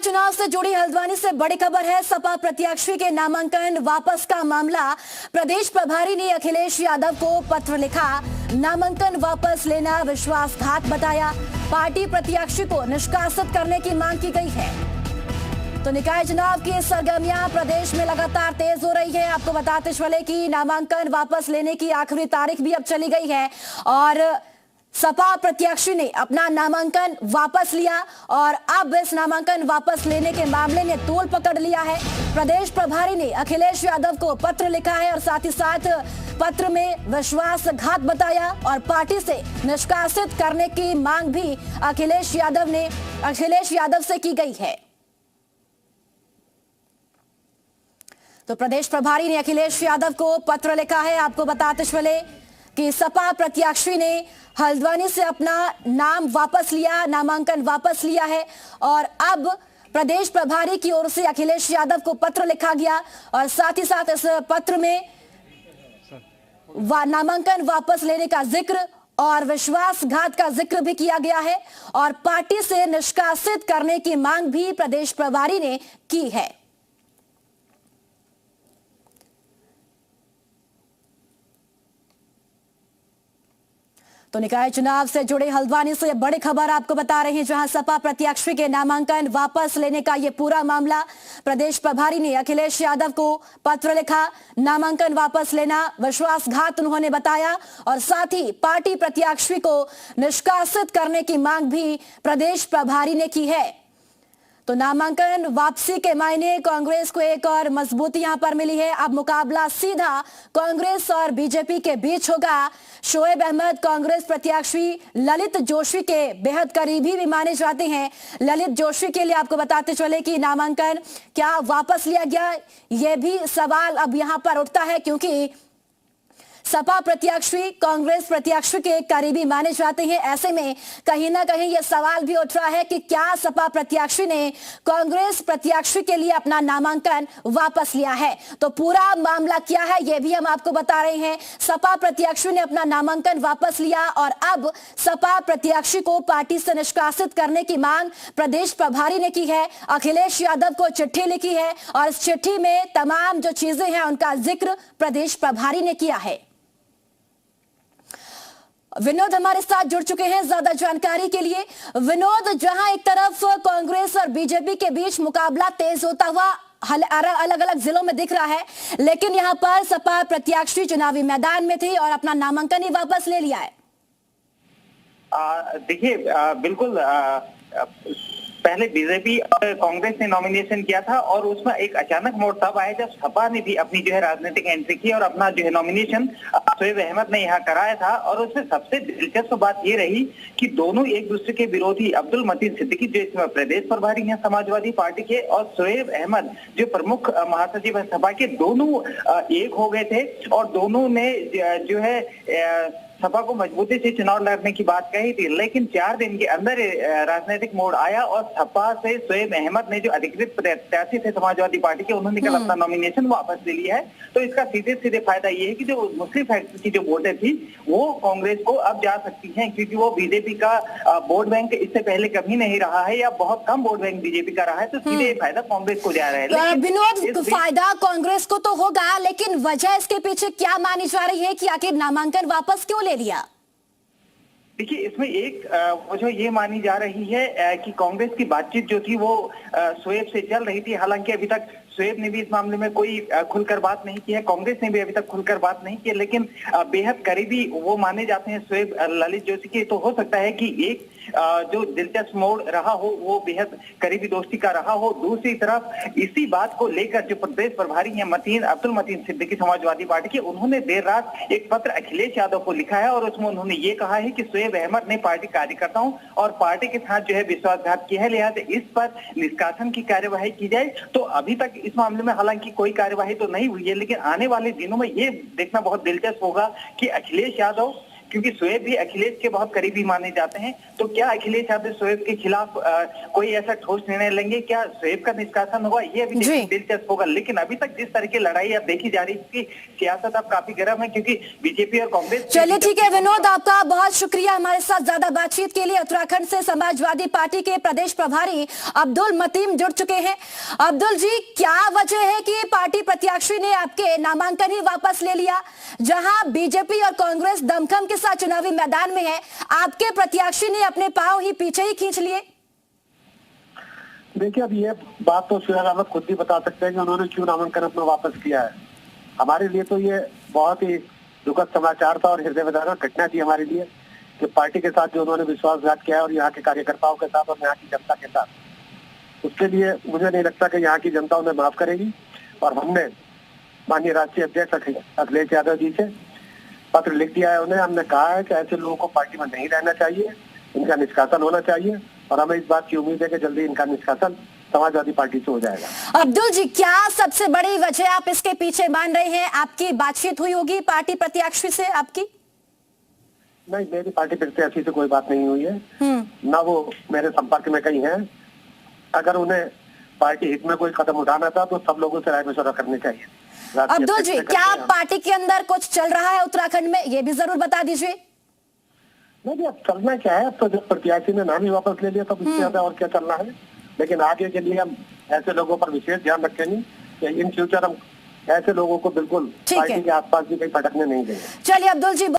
चुनाव से जुड़ी हल्द्वानी से बड़ी खबर है। सपा प्रत्याशी के नामांकन वापस का मामला। प्रदेश प्रभारी ने अखिलेश यादव को पत्र लिखा, नामांकन वापस लेना विश्वासघात बताया। पार्टी प्रत्याशी को निष्कासित करने की मांग की गई है। तो निकाय चुनाव की सरगर्मियां प्रदेश में लगातार तेज हो रही है। आपको बताते चले कि नामांकन वापस लेने की आखिरी तारीख भी अब चली गई है और सपा प्रत्याशी ने अपना नामांकन वापस लिया और अब इस नामांकन वापस लेने के मामले ने तूल पकड़ लिया है। प्रदेश प्रभारी ने अखिलेश यादव को पत्र लिखा है और साथ ही साथ पत्र में विश्वासघात बताया और पार्टी से निष्कासित करने की मांग भी अखिलेश यादव से की गई है। तो प्रदेश प्रभारी ने अखिलेश यादव को पत्र लिखा है। आपको बताते चले कि सपा प्रत्याशी ने हल्द्वानी से अपना नाम वापस लिया, नामांकन वापस लिया है और अब प्रदेश प्रभारी की ओर से अखिलेश यादव को पत्र लिखा गया और साथ ही साथ इस पत्र में नामांकन वापस लेने का जिक्र और विश्वासघात का जिक्र भी किया गया है और पार्टी से निष्कासित करने की मांग भी प्रदेश प्रभारी ने की है। तो निकाय चुनाव से जुड़े हल्द्वानी से बड़ी खबर आपको बता रहे हैं, जहां सपा प्रत्याशी के नामांकन वापस लेने का ये पूरा मामला। प्रदेश प्रभारी ने अखिलेश यादव को पत्र लिखा, नामांकन वापस लेना विश्वासघात उन्होंने बताया और साथ ही पार्टी प्रत्याशी को निष्कासित करने की मांग भी प्रदेश प्रभारी ने की है। तो नामांकन वापसी के मायने कांग्रेस को एक और मजबूती यहां पर मिली है। अब मुकाबला सीधा कांग्रेस और बीजेपी के बीच होगा। शोएब अहमद कांग्रेस प्रत्याशी ललित जोशी के बेहद करीबी भी माने जाते हैं। ललित जोशी के लिए आपको बताते चले कि नामांकन क्या वापस लिया गया, यह भी सवाल अब यहां पर उठता है क्योंकि सपा प्रत्याशी कांग्रेस प्रत्याशी के करीबी माने जाते हैं। ऐसे में कहीं ना कहीं यह सवाल भी उठ रहा है कि क्या सपा प्रत्याशी ने कांग्रेस प्रत्याशी के लिए अपना नामांकन वापस लिया है। तो पूरा मामला क्या है यह भी हम आपको बता रहे हैं। सपा प्रत्याशी ने अपना नामांकन वापस लिया और अब सपा प्रत्याशी को पार्टी से निष्कासित करने की मांग प्रदेश प्रभारी ने की है। अखिलेश यादव को चिट्ठी लिखी है और इस चिट्ठी में तमाम जो चीजें हैं उनका जिक्र प्रदेश प्रभारी ने किया है। विनोद हमारे साथ जुड़ चुके हैं ज्यादा जानकारी के लिए। विनोद, जहां एक तरफ कांग्रेस और बीजेपी के बीच मुकाबला तेज होता हुआ अलग अलग जिलों में दिख रहा है, लेकिन यहां पर सपा प्रत्याशी चुनावी मैदान में थे और अपना नामांकन ही वापस ले लिया है। देखिए, बिल्कुल पहले बीजेपी और कांग्रेस ने नॉमिनेशन किया था और उसमें एक अचानक मोड़ तब आया जब सपा ने भी अपनी राजनीतिक एंट्री की और अपना नॉमिनेशन शोएब अहमद ने यहाँ कराया था। और उसमें सबसे दिलचस्प बात ये रही कि दोनों एक दूसरे के विरोधी अब्दुल मतीन सिद्दीकी जो इसमें प्रदेश प्रभारी हैं समाजवादी पार्टी के और शोएब अहमद जो प्रमुख महासचिव है सपा के, दोनों एक हो गए थे और दोनों ने सपा को मजबूती से चुनाव लड़ने की बात कही थी। लेकिन 4 दिन के अंदर राजनीतिक मोड़ आया और सपा से शोएब अहमद ने जो अधिकृत प्रत्याशी थे समाजवादी पार्टी के, उन्होंने कल अपना नॉमिनेशन वापस ले लिया है। तो इसका सीधे सीधे फायदा ये है कि जो मुस्लिम फैक्टर की जो वोटें थी वो कांग्रेस को अब जा सकती हैं, क्योंकि वो बीजेपी का वोट बैंक इससे पहले कभी नहीं रहा है या बहुत कम वोट बैंक बीजेपी का रहा है। तो सीधे फायदा कांग्रेस को जा रहा है। विनोद, फायदा कांग्रेस को तो होगा, लेकिन वजह इसके पीछे क्या मानी जा रही है कि आखिर नामांकन वापस क्यों ले लिया? देखिए, इसमें एक वजह ये मानी जा रही है कि कांग्रेस की बातचीत जो थी वो शोएब से चल रही थी। हालांकि अभी तक शोएब ने भी इस मामले में कोई खुलकर बात नहीं की है, कांग्रेस ने भी अभी तक खुलकर बात नहीं की है, लेकिन बेहद करीबी वो माने जाते हैं शोएब ललित जोशी के। तो हो सकता है कि एक जो दिलचस्प मोड़ रहा हो वो बेहद करीबी दोस्ती का रहा हो। दूसरी तरफ इसी बात को लेकर जो प्रदेश प्रभारी हैं अब्दुल मतीन सिद्दीकी समाजवादी पार्टी के, उन्होंने देर रात एक पत्र अखिलेश यादव को लिखा है और उसमें उन्होंने ये कहा है कि शोएब अहमद ने पार्टी कार्यकर्ताओं और पार्टी के साथ विश्वासघात किया है, लिहाजा इस पर निष्कासन की कार्यवाही की जाए। तो अभी तक इस मामले में हालांकि कोई कार्यवाही तो नहीं हुई है, लेकिन आने वाले दिनों में ये देखना बहुत दिलचस्प होगा कि अखिलेश यादव क्योंकि शोएब भी अखिलेश के बहुत करीबी माने जाते हैं। तो क्या अखिलेश यादव शोएब के खिलाफ कोई ऐसा ठोस निर्णय लेंगे? क्या शोएब का निष्कासन होगा? ये अभी जी। दिलचस्प होगा। लेकिन अभी तक जिस तरह की लड़ाई अब देखी जा रही है, इसकी सियासत अब काफी गर्म है, क्योंकि बीजेपी और कांग्रेस। चलिए ठीक है विनोद, आपका बहुत शुक्रिया हमारे साथ ज्यादा बातचीत के लिए। उत्तराखंड से समाजवादी पार्टी के प्रदेश प्रभारी अब्दुल मतीम जुड़ चुके हैं। अब्दुल जी, क्या वजह है कि पार्टी प्रत्याशी ने आपके नामांकन ही वापस ले लिया? जहां बीजेपी और कांग्रेस दमखम के साथ चुनावी मैदान में है, आपके प्रत्याशी ने अपने पांव ही पीछे ही खींच लिए। देखिए, अब ये बात तो शोएब अहमद खुद भी बता सकते हैं कि उन्होंने क्यों नामांकन अपना वापस किया है। हमारे लिए तो ये बहुत ही दुखद समाचार था और हृदय विदारक घटना थी हमारे लिए कि पार्टी के साथ जो उन्होंने विश्वासघात किया है और यहाँ के कार्यकर्ताओं के साथ और यहाँ की जनता के साथ, उसके लिए मुझे नहीं लगता कि यहाँ की जनता उन्हें माफ करेगी। और हमने माननीय राष्ट्रीय अध्यक्ष अखिलेश यादव जी से पत्र लिख दिया है। उन्हें हमने कहा है कि ऐसे लोगों को पार्टी में नहीं रहना चाहिए, इनका निष्कासन होना चाहिए और हमें इस बात की उम्मीद है कि जल्दी इनका निष्कासन समाजवादी पार्टी से हो जाएगा। अब्दुल जी, क्या सबसे बड़ी वजह आप इसके पीछे मान रहे हैं? आपकी बातचीत हुई होगी पार्टी प्रत्याशी से आपकी? नहीं, मेरी पार्टी प्रत्याशी से कोई बात नहीं हुई है, ना वो मेरे संपर्क में कहीं है। अगर उन्हें पार्टी हित में कोई कदम उठाना था तो सब लोगों से राय मशवरा करनी चाहिए। अब्दुल जी, क्या पार्टी के अंदर कुछ चल रहा है उत्तराखंड में? ये भी जरूर बता दीजिए। नहीं, अब चलना क्या है, अब तो जब प्रत्याशी ने नाम ही वापस ले लिया तो इससे ज्यादा और क्या चलना है। लेकिन आगे के लिए हम ऐसे लोगों पर विशेष ध्यान रखेंगे कि इन फ्यूचर हम ऐसे लोगों को बिल्कुल पार्टी के आसपास भी कहीं भटकने नहीं देंगे। चलिए अब्दुल जी।